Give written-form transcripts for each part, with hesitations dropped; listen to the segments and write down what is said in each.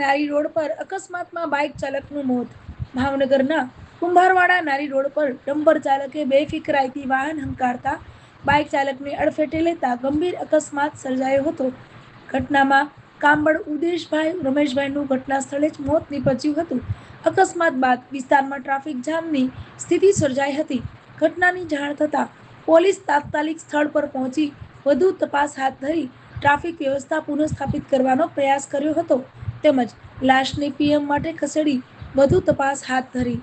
નારી રોડ પર અકસ્માતમાં બાઇક ચાલકનું મોત। ભાવનગરના કુંભારવાડા નારી રોડ પર ડમ્પર ચાલકે બેફિકરાઈથી વાહન હંકારતા બાઇક ચાલકને અડફેટે લેતા ગંભીર અકસ્માત સર્જાયો હતો। ઘટનામાં કાંબળ ઉદેશભાઈ રમેશભાઈનું ઘટના સ્થળે જ મોત નીપજ્યું હતું। અકસ્માત બાદ વિસ્તારમાં ટ્રાફિક જામની સ્થિતિ સર્જાઈ હતી। ઘટનાની જાણ થતાં પોલીસ તાત્કાલિક સ્થળ પર પહોંચી વધુ તપાસ હાથ ધરી ટ્રાફિક વ્યવસ્થા પુનઃસ્થાપિત કરવાનો પ્રયાસ કર્યો હતો તેમજ લાશને પીએમ માટે ખસેડી વધુ તપાસ હાથ ધરી।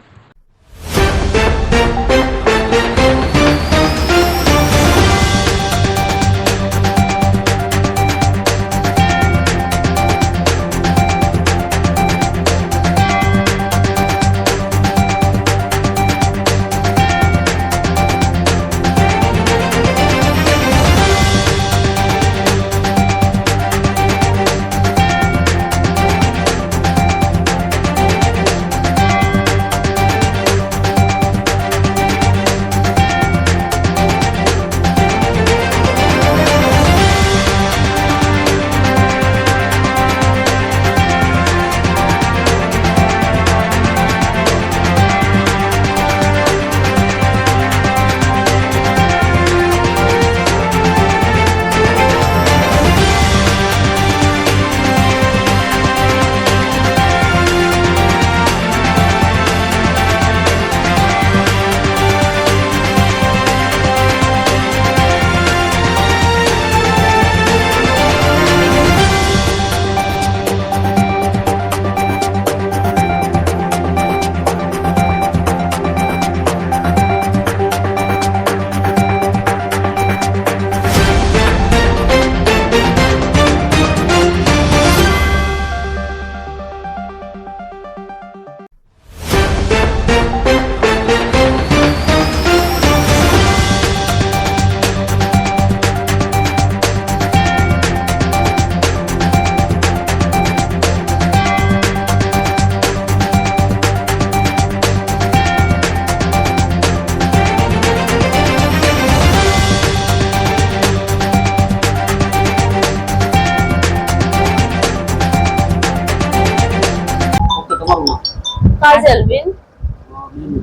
काजलबेन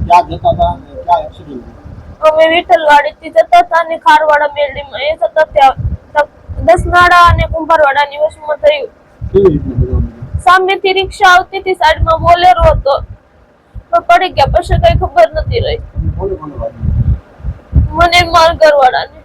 क्या देता था क्या एक्सीडेंट અમે વિઠ્ઠલવાડીથી જતા હતા અને ખારવાડા મેરડીમાં એ જતા ત્યાં દસનાળા અને કુંભારવાડાની વચમાં થયું। સામેથી રિક્ષા આવતી હતી, સાઈડમાં બોલેરો હતો, પડી ગયા, પછી કઈ ખબર નથી રહી મને મારા ઘરવાળાને।